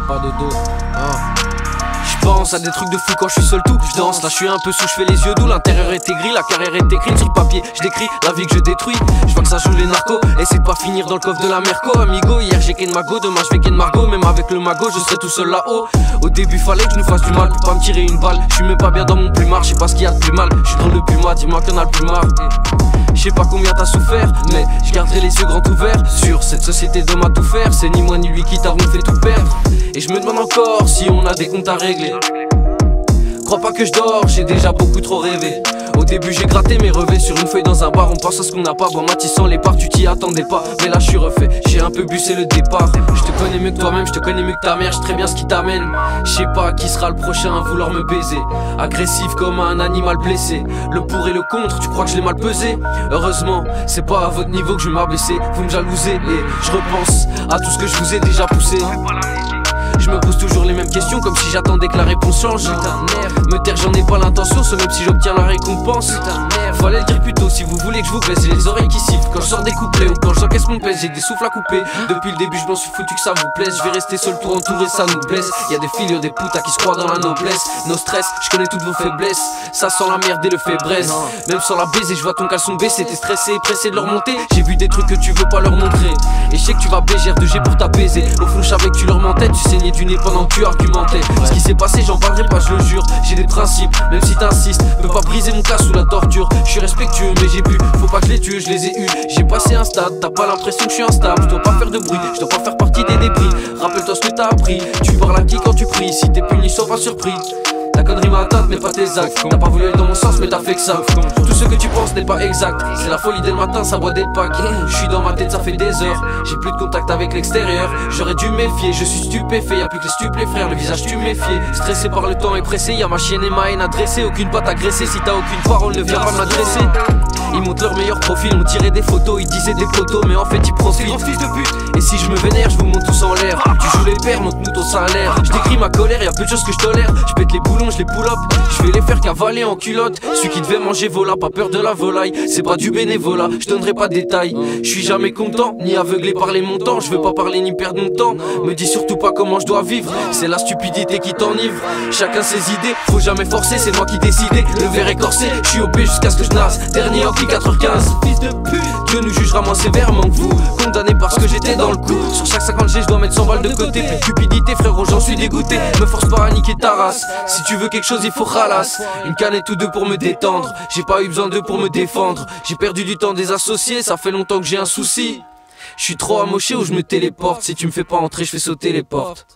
Pas de dos, hein. Je pense à des trucs de fou quand je suis seul tout. Je danse, là je suis un peu sous, je fais les yeux doux. L'intérieur était gris, la carrière est écrite sur le papier. Je décris la vie que je détruis. Je vois que ça joue les narcos. Essaie de pas finir dans le coffre de la Merco. Amigo, hier j'ai Ken Mago, demain je vais Ken Margot. Même avec le magot, je serai tout seul là-haut. Au début fallait que je nous fasse du mal pour pas me tirer une balle. Je suis même pas bien dans mon plumard, je sais pas ce qu'il y a de plus mal. Je suis dans le Puma, dis-moi qu'on a le plumard. Je sais pas combien t'as souffert, mais je garderai les yeux grands ouverts sur cette société d'hommes à tout faire. C'est ni moi ni lui qui t'avons fait tout perdre. Et je me demande encore si on a des comptes à régler. Crois pas que je dors, j'ai déjà beaucoup trop rêvé. Au début j'ai gratté mes revêts sur une feuille dans un bar. On pense à ce qu'on n'a pas, bois matissant les parts, tu t'y attendais pas. Mais là je suis refait, j'ai un peu bu, c'est le départ. Je te connais mieux que toi-même, je te connais mieux que ta mère. Je sais très bien ce qui t'amène. Je sais pas qui sera le prochain à vouloir me baiser. Agressif comme un animal blessé. Le pour et le contre, tu crois que je l'ai mal pesé? Heureusement, c'est pas à votre niveau que je vais m'abaisser. Vous me jalousez et je repense à tout ce que je vous ai déjà poussé. Je me pose toujours les mêmes questions comme si j'attendais que la réponse change. Me taire j'en ai pas l'intention, ce même si j'obtiens la récompense. Fallait le dire plus tôt si vous voulez que je vous baisse. J'ai les oreilles qui sifflent quand je sors des couplets ou quand j'encaisse mon pèse. J'ai des souffles à couper. Depuis le début je m'en suis foutu que ça vous plaise. Je vais rester seul tout entouré, ça nous blesse. Y'a des filles, des putas qui se croient dans la noblesse. No stress, je connais toutes vos faiblesses. Ça sent la merde et le fait braise. Même sans la baiser, je vois ton caleçon baisser. T'es stressé, pressé de leur monter. J'ai vu des trucs que tu veux pas leur montrer. Et je sais que tu vas BGR de G pour t'apaiser. Au fond je savais que tu leur mentais, tu saignais du nez pendant que tu argumentais. Ce qui s'est passé j'en parlerai pas, je le jure. J'ai des principes, même si t'insistes. Peux pas briser mon cas sous la torture. Je suis respectueux mais j'ai bu, faut pas que je les tue, je les ai eus. J'ai passé un stade, t'as pas l'impression que je suis instable. Je dois pas faire de bruit, je dois pas faire partie des débris. Rappelle-toi ce que t'as appris, tu parles à qui quand tu pries. Si t'es puni, sois pas surpris. Ta connerie m'a atteinte mais pas tes actes. T'as pas voulu aller dans mon sens mais t'as fait que ça. Tout ce que tu penses n'est pas exact. C'est la folie dès le matin, ça boit des packs. Je suis dans ma tête, ça fait des heures. J'ai plus de contact avec l'extérieur. J'aurais dû méfier, je suis stupéfait. Y'a plus que les stuples frères, le visage tuméfié. Stressé par le temps et pressé, y'a ma chienne et ma haine adressée. Aucune patte agressée, si t'as aucune parole ne viens pas m'adresser. Ils montrent leur meilleur profil, on tirait des photos, ils disaient des poteaux, mais en fait ils profitent. Grand fils de pute. Et si je me vénère, je vous monte tous en l'air. Tu joues les pères, montre-nous ton salaire. Je décris ma colère, y'a peu de choses que je tolère. Je pète les boulons, je les pull up. Je vais les faire cavaler en culotte. Celui qui devait manger vola, pas peur de la volaille. C'est pas du bénévolat, je donnerai pas de détails. Je suis jamais content, ni aveuglé par les montants. Je veux pas parler ni perdre mon temps. Me dis surtout pas comment je dois vivre. C'est la stupidité qui t'enivre. Chacun ses idées, faut jamais forcer, c'est moi qui décidais. Le verre est corsé, je suis OP jusqu'à ce que je nasse. Dernier hockey 4h15. Fils de pute, Dieu nous jugera moins sévèrement que vous. Condamné parce que j'étais dans le coup. Sur chaque 50G je dois mettre 100 balles de côté. Plus de cupidité frérot, j'en suis dégoûté. Me force pas à niquer ta race. Si tu veux quelque chose il faut ralasse. Une canette ou deux pour me détendre. J'ai pas eu besoin d'eux pour me défendre. J'ai perdu du temps des associés, ça fait longtemps que j'ai un souci. Je suis trop amoché ou je me téléporte. Si tu me fais pas entrer je fais sauter les portes.